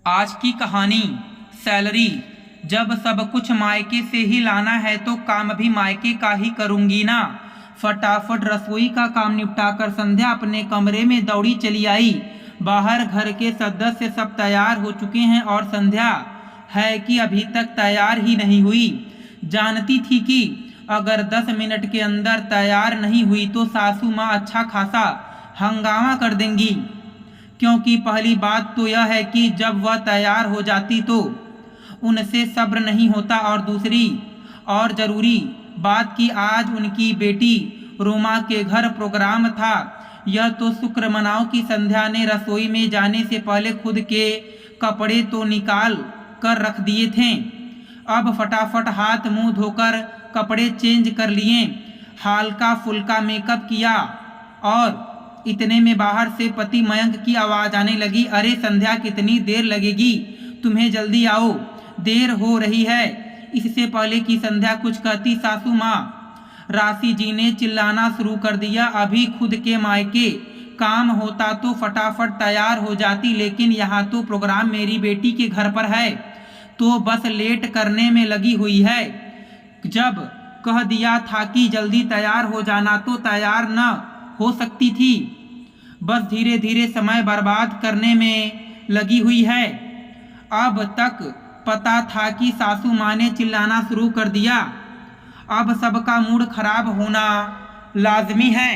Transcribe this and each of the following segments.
आज की कहानी। सैलरी। जब सब कुछ मायके से ही लाना है तो काम भी मायके का ही करूंगी ना। फटाफट रसोई का काम निपटाकर संध्या अपने कमरे में दौड़ी चली आई। बाहर घर के सदस्य सब तैयार हो चुके हैं और संध्या है कि अभी तक तैयार ही नहीं हुई। जानती थी कि अगर 10 मिनट के अंदर तैयार नहीं हुई तो सासू माँ अच्छा खासा हंगामा कर देंगी, क्योंकि पहली बात तो यह है कि जब वह तैयार हो जाती तो उनसे सब्र नहीं होता, और दूसरी और ज़रूरी बात कि आज उनकी बेटी रोमा के घर प्रोग्राम था। यह तो शुक्र मनाओ कि संध्या ने रसोई में जाने से पहले खुद के कपड़े तो निकाल कर रख दिए थे। अब फटाफट हाथ मुंह धोकर कपड़े चेंज कर लिए, हल्का फुल्का मेकअप किया और इतने में बाहर से पति मयंक की आवाज़ आने लगी, अरे संध्या कितनी देर लगेगी, तुम्हें जल्दी आओ, देर हो रही है। इससे पहले कि संध्या कुछ कहती सासू माँ राशि जी ने चिल्लाना शुरू कर दिया, अभी खुद के मायके काम होता तो फटाफट तैयार हो जाती, लेकिन यहाँ तो प्रोग्राम मेरी बेटी के घर पर है तो बस लेट करने में लगी हुई है। जब कह दिया था कि जल्दी तैयार हो जाना तो तैयार न हो सकती थी, बस धीरे धीरे समय बर्बाद करने में लगी हुई है। अब तक पता था कि सासू माँ ने चिल्लाना शुरू कर दिया, अब सबका मूड खराब होना लाजमी है।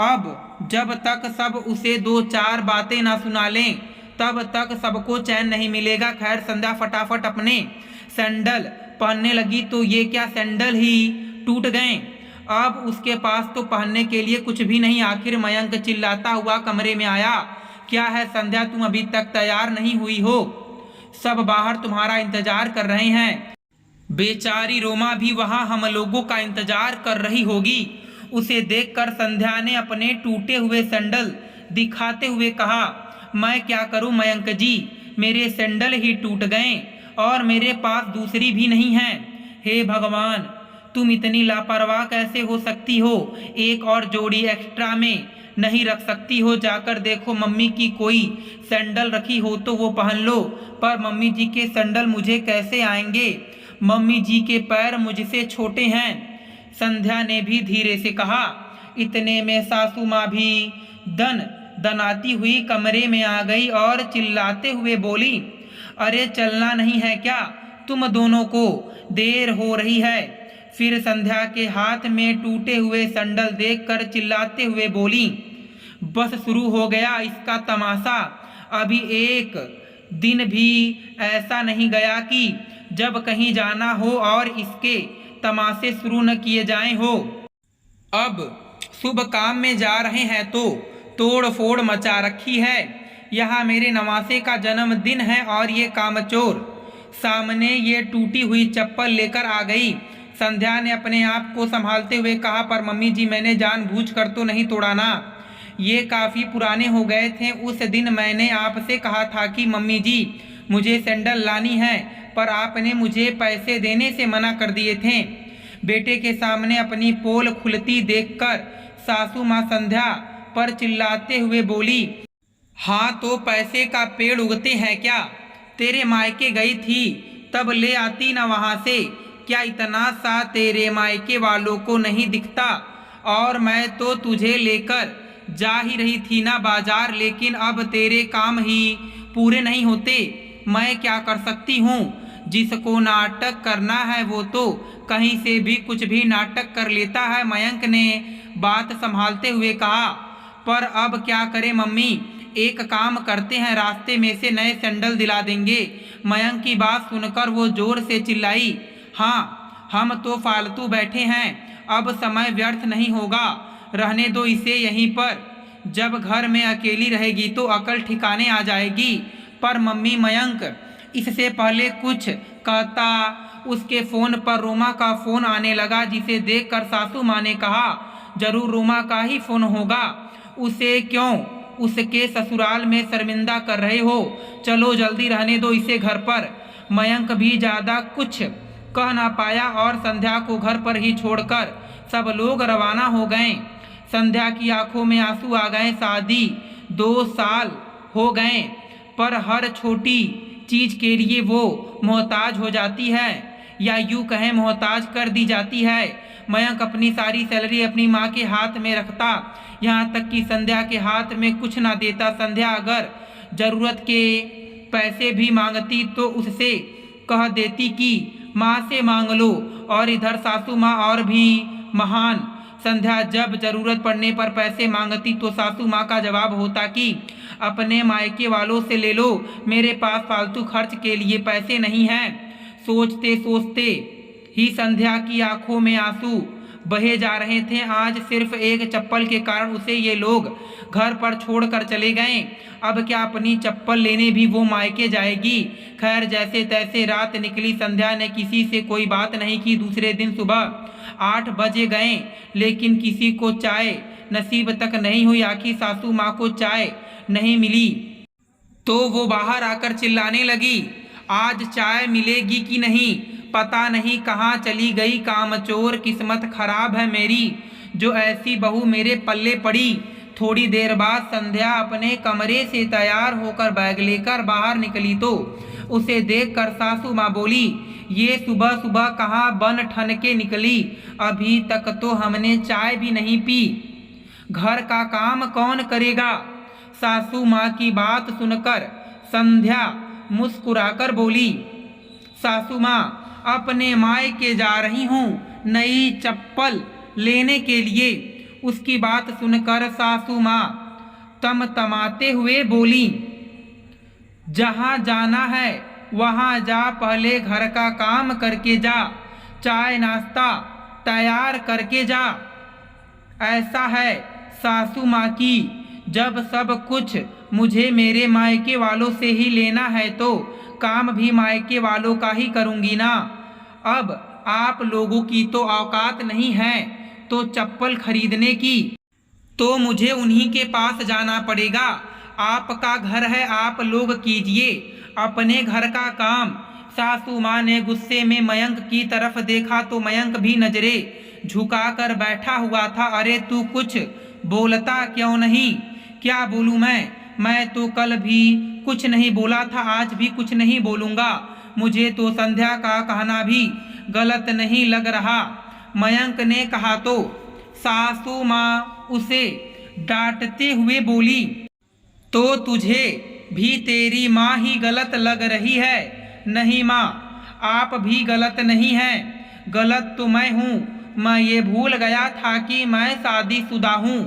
अब जब तक सब उसे 2-4 बातें ना सुना लें तब तक सबको चैन नहीं मिलेगा। खैर संध्या फटाफट अपने सैंडल पहनने लगी तो ये क्या, सैंडल ही टूट गए। अब उसके पास तो पहनने के लिए कुछ भी नहीं। आखिर मयंक चिल्लाता हुआ कमरे में आया, क्या है संध्या, तुम अभी तक तैयार नहीं हुई हो? सब बाहर तुम्हारा इंतजार कर रहे हैं। बेचारी रोमा भी वहां हम लोगों का इंतजार कर रही होगी। उसे देखकर संध्या ने अपने टूटे हुए सैंडल दिखाते हुए कहा, मैं क्या करूं मयंक जी, मेरे सैंडल ही टूट गए और मेरे पास दूसरी भी नहीं है। हे भगवान, तुम इतनी लापरवाह कैसे हो सकती हो? एक और जोड़ी एक्स्ट्रा में नहीं रख सकती हो? जाकर देखो मम्मी की कोई सैंडल रखी हो तो वो पहन लो। पर मम्मी जी के सैंडल मुझे कैसे आएंगे? मम्मी जी के पैर मुझसे छोटे हैं। संध्या ने भी धीरे से कहा। इतने में सासू माँ भी दनाती हुई कमरे में आ गई और चिल्लाते हुए बोली, अरे चलना नहीं है क्या तुम दोनों को, देर हो रही है। फिर संध्या के हाथ में टूटे हुए सैंडल देखकर चिल्लाते हुए बोली, बस शुरू हो गया इसका तमाशा। अभी एक दिन भी ऐसा नहीं गया कि जब कहीं जाना हो और इसके तमाशे शुरू न किए जाएं हो। अब शुभ काम में जा रहे हैं तो तोड़ फोड़ मचा रखी है। यहाँ मेरे नवासे का जन्मदिन है और ये कामचोर सामने ये टूटी हुई चप्पल लेकर आ गई। संध्या ने अपने आप को संभालते हुए कहा, पर मम्मी जी मैंने जानबूझकर तो नहीं तोड़ा ना, ये काफ़ी पुराने हो गए थे। उस दिन मैंने आपसे कहा था कि मम्मी जी मुझे सैंडल लानी है, पर आपने मुझे पैसे देने से मना कर दिए थे। बेटे के सामने अपनी पोल खुलती देखकर सासू माँ संध्या पर चिल्लाते हुए बोली, हाँ तो पैसे का पेड़ उगते हैं क्या? तेरे मायके गई थी तब ले आती ना वहाँ से, क्या इतना सा तेरे मायके वालों को नहीं दिखता? और मैं तो तुझे लेकर जा ही रही थी ना बाजार, लेकिन अब तेरे काम ही पूरे नहीं होते। मैं क्या कर सकती हूँ? जिसको नाटक करना है वो तो कहीं से भी कुछ भी नाटक कर लेता है। मयंक ने बात संभालते हुए कहा, पर अब क्या करें मम्मी, एक काम करते हैं, रास्ते में से नए सैंडल दिला देंगे। मयंक की बात सुनकर वो जोर से चिल्लाई, हाँ हम तो फालतू बैठे हैं, अब समय व्यर्थ नहीं होगा, रहने दो इसे यहीं पर, जब घर में अकेली रहेगी तो अकल ठिकाने आ जाएगी। पर मम्मी, मयंक इससे पहले कुछ कहता उसके फ़ोन पर रोमा का फ़ोन आने लगा, जिसे देखकर सासू माँ ने कहा, जरूर रोमा का ही फ़ोन होगा, उसे क्यों उसके ससुराल में शर्मिंदा कर रहे हो? चलो जल्दी रहने दो इसे घर पर। मयंक भी ज़्यादा कुछ कह ना पाया और संध्या को घर पर ही छोड़कर सब लोग रवाना हो गए। संध्या की आंखों में आंसू आ गए। शादी 2 साल हो गए पर हर छोटी चीज के लिए वो मोहताज हो जाती है, या यूं कहें मोहताज कर दी जाती है। मयंक अपनी सारी सैलरी अपनी माँ के हाथ में रखता, यहाँ तक कि संध्या के हाथ में कुछ ना देता। संध्या अगर जरूरत के पैसे भी मांगती तो उससे कह देती कि माँ से मांग लो, और इधर सासू माँ और भी महान। संध्या जब जरूरत पड़ने पर पैसे मांगती तो सासू माँ का जवाब होता कि अपने मायके वालों से ले लो, मेरे पास फालतू खर्च के लिए पैसे नहीं हैं। सोचते सोचते ही संध्या की आंखों में आंसू बहे जा रहे थे। आज सिर्फ एक चप्पल के कारण उसे ये लोग घर पर छोड़कर चले गए। अब क्या अपनी चप्पल लेने भी वो मायके जाएगी? खैर, जैसे तैसे रात निकली। संध्या ने किसी से कोई बात नहीं की। दूसरे दिन सुबह 8 बजे गए, लेकिन किसी को चाय नसीब तक नहीं हुई। आखिर सासू माँ को चाय नहीं मिली तो वो बाहर आकर चिल्लाने लगी, आज चाय मिलेगी कि नहीं, पता नहीं कहाँ चली गई कामचोर। किस्मत खराब है मेरी जो ऐसी बहू मेरे पल्ले पड़ी। थोड़ी देर बाद संध्या अपने कमरे से तैयार होकर बैग लेकर बाहर निकली तो उसे देखकर सासू माँ बोली, ये सुबह सुबह कहाँ बन ठन के निकली, अभी तक तो हमने चाय भी नहीं पी, घर का काम कौन करेगा? सासू माँ की बात सुनकर संध्या मुस्कुराकर बोली, सासू माँ, अपने मायके जा रही हूँ नई चप्पल लेने के लिए। उसकी बात सुनकर सासू माँ तमतमाते हुए बोली, जहाँ जाना है वहाँ जा, पहले घर का काम करके जा, चाय नाश्ता तैयार करके जा। ऐसा है सासू माँ की, जब सब कुछ मुझे मेरे मायके वालों से ही लेना है तो काम भी मायके वालों का ही करूँगी ना। अब आप लोगों की तो औकात नहीं है तो चप्पल खरीदने की, तो मुझे उन्हीं के पास जाना पड़ेगा। आपका घर है, आप लोग कीजिए अपने घर का काम। सासू माँ ने गुस्से में मयंक की तरफ देखा तो मयंक भी नजरें झुकाकर बैठा हुआ था। अरे तू कुछ बोलता क्यों नहीं? क्या बोलूँ मैं तो कल भी कुछ नहीं बोला था, आज भी कुछ नहीं बोलूँगा। मुझे तो संध्या का कहना भी गलत नहीं लग रहा, मयंक ने कहा तो सासू माँ उसे डांटते हुए बोली, तो तुझे भी तेरी माँ ही गलत लग रही है? नहीं माँ, आप भी गलत नहीं हैं, गलत तो मैं हूँ। मैं ये भूल गया था कि मैं शादीशुदा हूँ।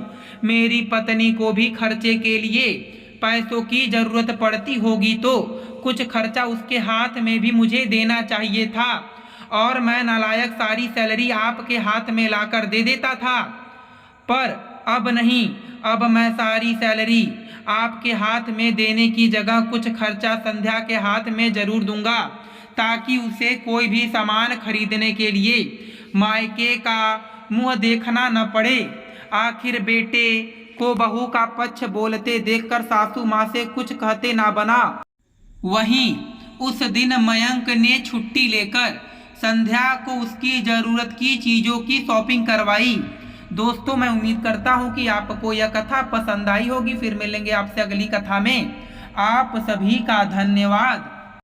मेरी पत्नी को भी खर्चे के लिए पैसों की ज़रूरत पड़ती होगी तो कुछ खर्चा उसके हाथ में भी मुझे देना चाहिए था, और मैं नालायक सारी सैलरी आपके हाथ में लाकर दे देता था। पर अब नहीं, अब मैं सारी सैलरी आपके हाथ में देने की जगह कुछ खर्चा संध्या के हाथ में ज़रूर दूंगा, ताकि उसे कोई भी सामान खरीदने के लिए मायके का मुंह देखना न पड़े। आखिर बेटे को बहू का पक्ष बोलते देखकर सासू माँ से कुछ कहते ना बना। वहीं उस दिन मयंक ने छुट्टी लेकर संध्या को उसकी ज़रूरत की चीज़ों की शॉपिंग करवाई। दोस्तों, मैं उम्मीद करता हूँ कि आपको यह कथा पसंद आई होगी। फिर मिलेंगे आपसे अगली कथा में। आप सभी का धन्यवाद।